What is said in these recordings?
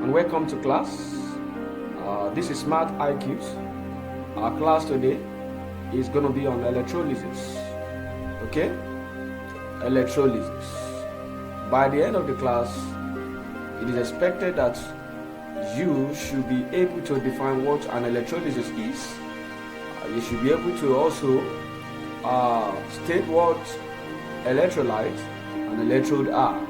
and welcome to class. This is Smart IQs. Our class today is going to be on electrolysis. Okay? Electrolysis. By the end of the class, it is expected that you should be able to define what an electrolysis is. You should be able to also state what electrolyte and electrode are.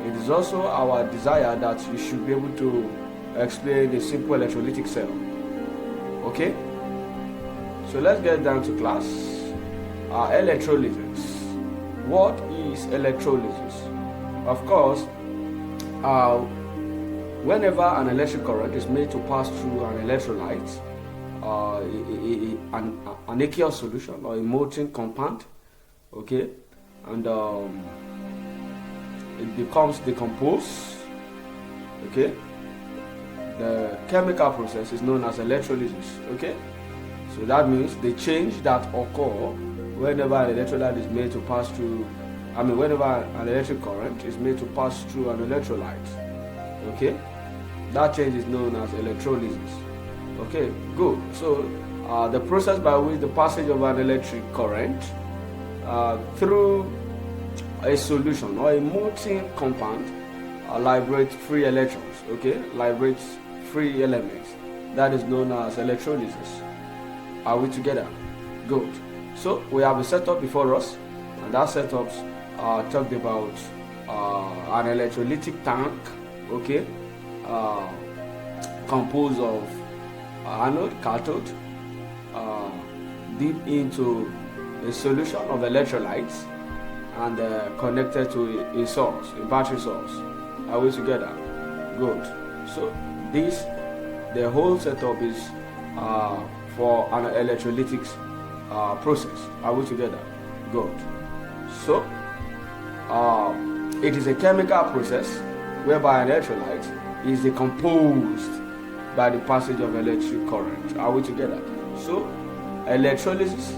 It is also our desire that you should be able to explain a simple electrolytic cell. Okay? So let's get down to class. Electrolysis. What is electrolysis? Of course, whenever an electric current is made to pass through an electrolyte, an aqueous solution or a molten compound, okay, and it becomes decomposed, okay. The chemical process is known as electrolysis, okay. So that means the change that occur whenever an electrolyte is made to pass through, whenever an electric current is made to pass through an electrolyte, okay, that change is known as electrolysis. Okay, good. So the process by which the passage of an electric current through a solution or a molten compound liberates free electrons, okay, liberates free elements. That is known as electrolysis. Are we together? Good. So we have a setup before us, and that setup talked about an electrolytic tank, okay, composed of anode, cathode, deep into a solution of electrolytes, and connected to a source, a battery source. Are we together? Good. So the whole setup is for an electrolytic process. Are we together? Good. So it is a chemical process whereby an electrolyte is decomposed by the passage of electric current. Are we together? So electrolysis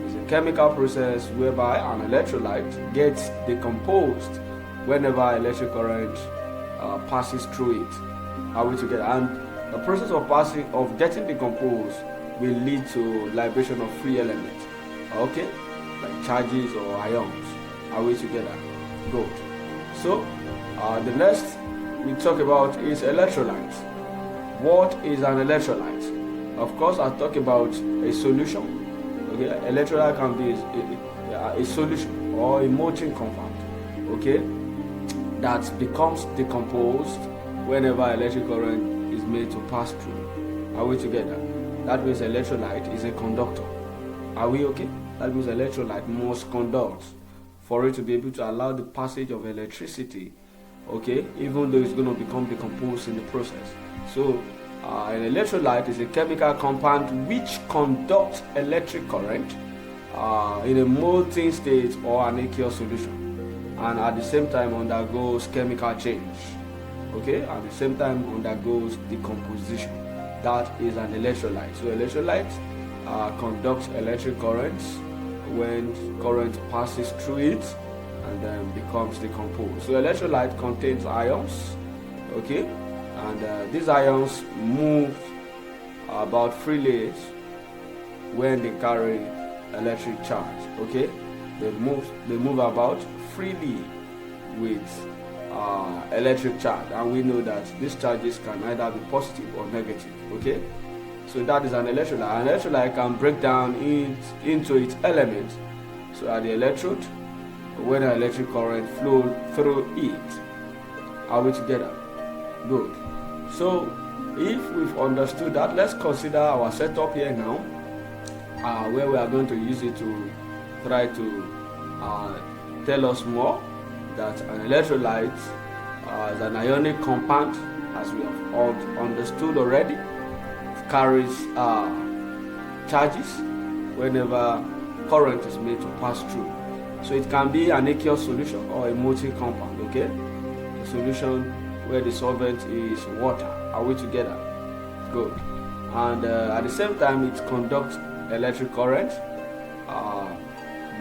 is a chemical process whereby an electrolyte gets decomposed whenever electric current passes through it. Are we together? And the process of getting decomposed will lead to liberation of free elements, okay, like charges or ions. Are we together? Good. So the next we talk about is electrolytes. What is an electrolyte? Of course, I'll talk about a solution. Okay, electrolyte can be a solution or a molten compound, okay, that becomes decomposed whenever electric current is made to pass through. Are we together? That means electrolyte is a conductor. Are we okay? That means electrolyte must conduct for it to be able to allow the passage of electricity, okay, even though it's going to become decomposed in the process. So an electrolyte is a chemical compound which conducts electric current in a molten state or an aqueous solution, and at the same time undergoes chemical change, okay, at the same time undergoes decomposition. That is an electrolyte. So electrolyte conducts electric currents when current passes through it and then becomes decomposed. So electrolyte contains ions, okay, and these ions move about freely when they carry electric charge, okay. They move about freely with electric charge, and we know that these charges can either be positive or negative, okay. So that is an electrolyte. An electrolyte can break down into its elements. So at the electrode, when an electric current flows through it. Are we together? Good. So if we've understood that, let's consider our setup here now, where we are going to use it to try to tell us more that an electrolyte is an ionic compound, as we have all understood already. It carries charges whenever current is made to pass through. So it can be an aqueous solution or a molten compound, okay? A solution where the solvent is water. Are we together? Good. And at the same time, it conducts electric current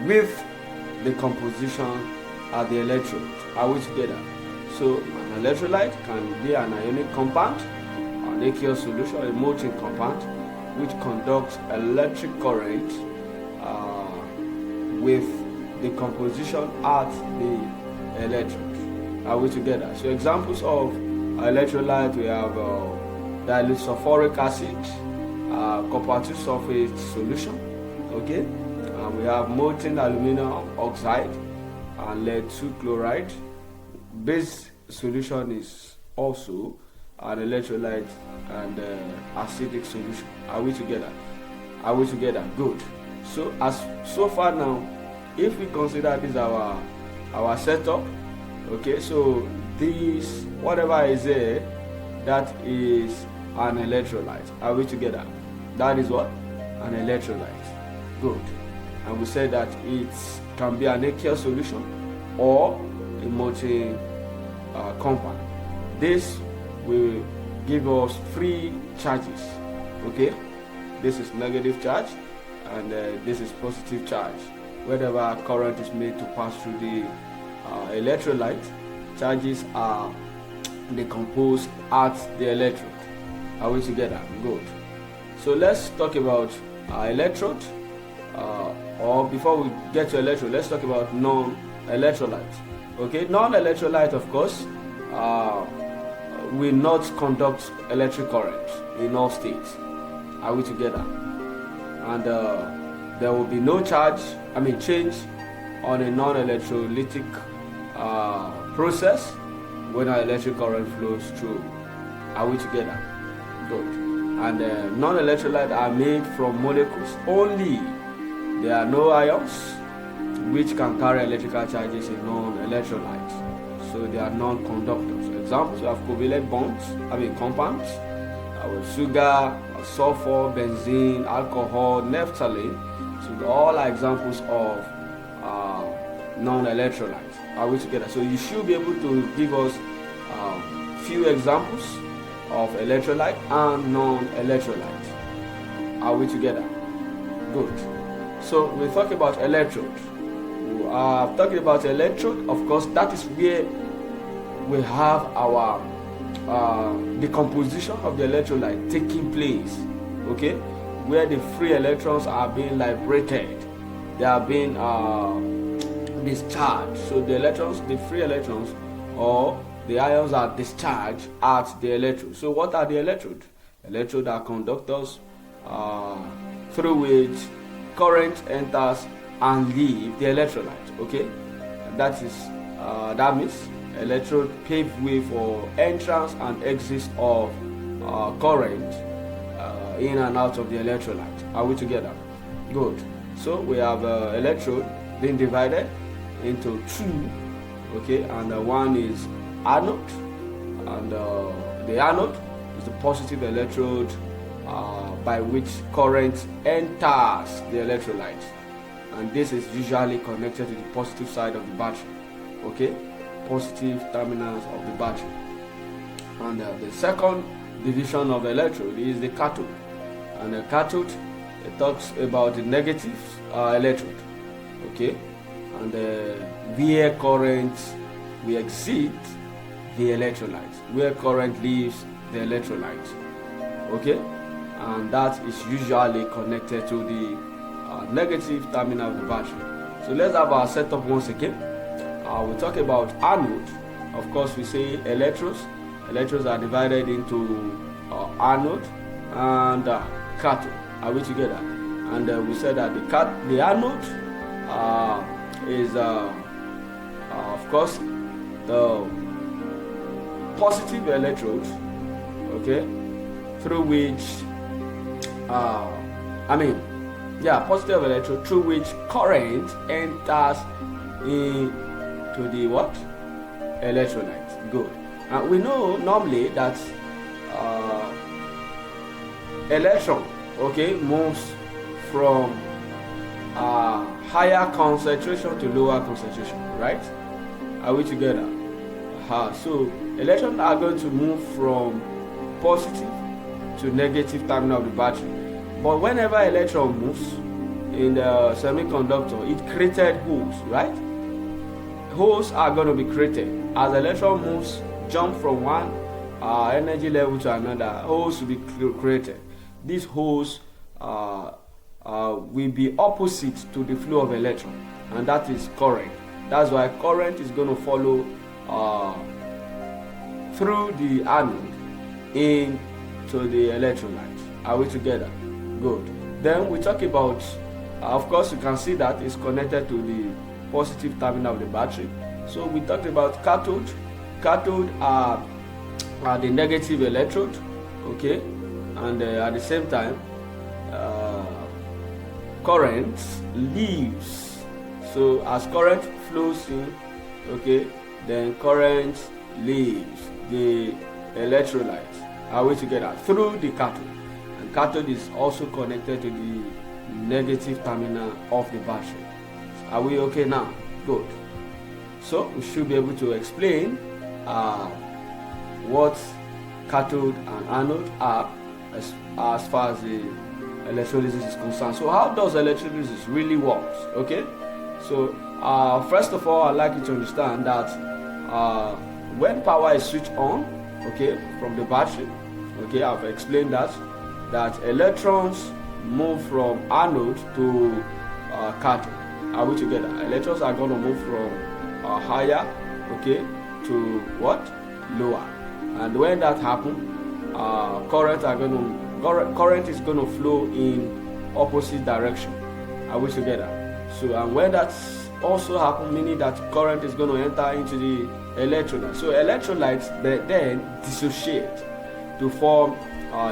with the composition at the electrode. Are we together? So an electrolyte can be an ionic compound, an aqueous solution, a molten compound, which conducts electric current with the composition at the electrode. Are we together? So examples of electrolyte, we have dilute sulfuric acid, copper 2 sulfate solution, okay, we have molten aluminum oxide and lead 2 chloride. Base solution is also an electrolyte and acidic solution. Are we together? Are we together? Good. So far now, if we consider this our setup, okay, so this whatever is there, that is an electrolyte. Are we together? That is what? An electrolyte. Good. And we said that it can be an aqueous solution or a molten compound. This will give us free charges. Okay, this is negative charge and this is positive charge. Whenever current is made to pass through the electrolyte, charges are decomposed at the electrode. Are we together? Good. So let's talk about electrode, or before we get to electrode, let's talk about non-electrolyte. Okay, non-electrolyte, of course, will not conduct electric current in all states. Are we together? And there will be no change on a non-electrolytic process when an electric current flows through. Are we together? Good. And non-electrolytes are made from molecules only. There are no ions which can carry electrical charges in non-electrolytes. So they are non-conductors. Examples, we have covalent bonds, compounds, with sugar, sulfur, benzene, alcohol, naphthalene. So all are examples of non-electrolytes. Are we together? So you should be able to give us few examples of electrolyte and non-electrolyte. Are we together? Good. So we talk about electrode. Talking about electrode, of course, that is where we have our decomposition of the electrolyte taking place. Okay, where the free electrons are being liberated, they are being discharged. So the free electrons or the ions are discharged at the electrode. So what are the electrodes? Electrodes are conductors through which current enters and leaves the electrolyte. Okay, that means electrode pave way for entrance and exit of current in and out of the electrolyte. Are we together? Good. So we have electrode being divided into two. Okay, and one is anode, and the anode is the positive electrode by which current enters the electrolyte, and this is usually connected to the positive side of the battery. Okay, positive terminals of the battery. And the second division of electrode is the cathode, and the cathode, it talks about the negative electrode. Okay, and where current will exit the electrolyte, where current leaves the electrolyte. Okay, and that is usually connected to the negative terminal of the battery. So let's have our setup once again. We talk about anode. Of course, we say electrodes. Electrodes are divided into anode and cathode. Are we together? And we said that the anode is, of course, the positive electrode, okay, through which, positive electrode through which current enters into the what? Electrolyte. Good. And we know normally that electron, okay, moves from higher concentration to lower concentration, right? Are we together? So electrons are going to move from positive to negative terminal of the battery. But whenever electron moves in the semiconductor, it created holes, right? Holes are going to be created. as the electron moves, jump from one energy level to another, holes will be created. These holes will be opposite to the flow of electron, and that is current. That's why current is going to follow through the anode into the electrolyte. Are we together? Good. Then we talk about, of course, you can see that it's connected to the positive terminal of the battery. So we talked about cathode. Cathode are the negative electrode, okay, and at the same time, current leaves. So as current flows in, okay, then current leaves the electrolyte. Are we together? Through the cathode. And cathode is also connected to the negative terminal of the battery. Are we okay now? Good. So we should be able to explain what cathode and anode are as far as the electrolysis is concerned. So how does electrolysis really work? Okay. So first of all, I'd like you to understand that when power is switched on, okay, from the battery, okay, I've explained that electrons move from anode to cathode. Are we together? Electrons are going to move from higher, okay, to what? Lower. And when that happens, current is going to flow in opposite direction. Are we together? So, and when that's also happens, meaning that current is going to enter into the electrolyte. So electrolytes then dissociate to form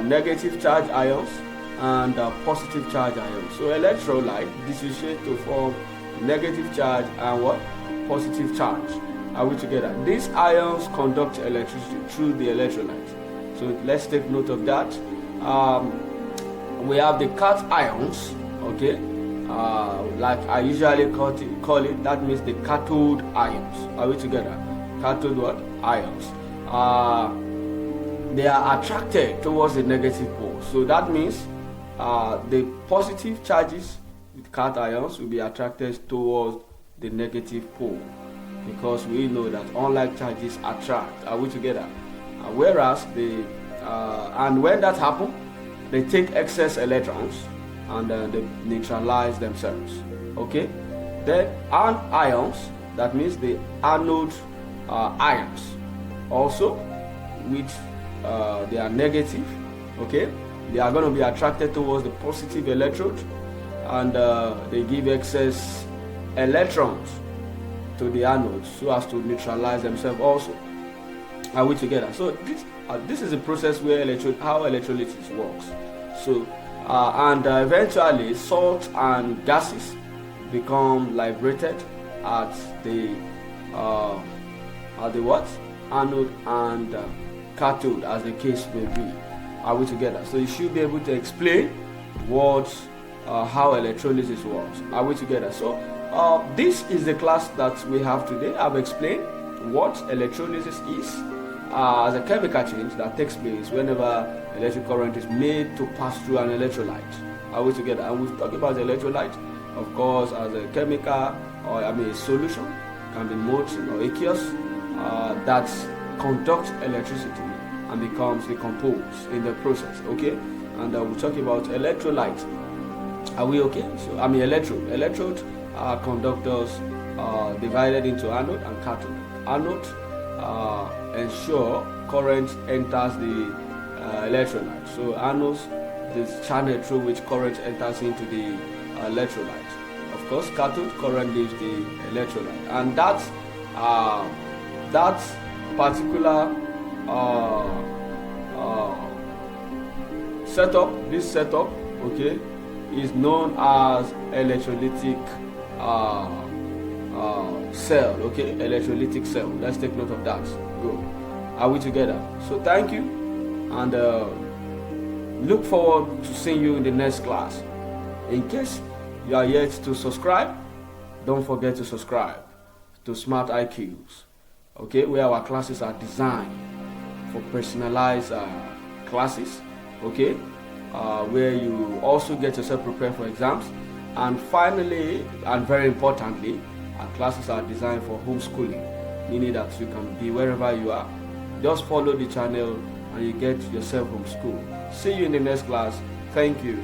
negative charge ions and positive charge ions. So electrolyte dissociate to form negative charge and what? Positive charge. Are we together? These ions conduct electricity through the electrolyte. So let's take note of that. We have the ions, okay, like I usually call it, that means the cathode ions. Are we together? Cathode what? Ions. They are attracted towards the negative pole. So that means the positive charges with ions will be attracted towards the negative pole, because we know that unlike charges attract. Are we together? Whereas and when that happens, they take excess electrons and they neutralize themselves. Okay. Then ions, that means the anode ions, also which they are negative. Okay. They are going to be attracted towards the positive electrode, and they give excess electrons to the anode so as to neutralize themselves also. Are we together? So this is a process where how electrolysis works. So and eventually salts and gases become liberated at the what? Anode and cathode, as the case may be. Are we together? So you should be able to explain how electrolysis works. Are we together? So this is the class that we have today. I've explained what electrolysis is as a chemical change that takes place whenever electric current is made to pass through an electrolyte. Are we together? And we've talked about the electrolyte, of course, as a chemical, or a solution, can be molten or aqueous, that conducts electricity and becomes decomposed in the process. Okay, and we'll talk about electrolyte. Are we okay? So electrode are conductors divided into anode and cathode. Anode ensure current enters the electrolyte. So anodes, this channel through which current enters into the electrolyte. Of course, cathode, current leaves the electrolyte, and that particular setup, okay, is known as electrolytic cell. Okay, electrolytic cell. Let's take note of that. Good. Are we together? So thank you, and look forward to seeing you in the next class. In case you are yet to subscribe, don't forget to subscribe to Smart IQs. Okay, where our classes are designed for personalized classes. Okay, where you also get yourself prepared for exams. And finally, and very importantly, our classes are designed for homeschooling, meaning that you can be wherever you are. Just follow the channel and you get yourself from school. See you in the next class. Thank you.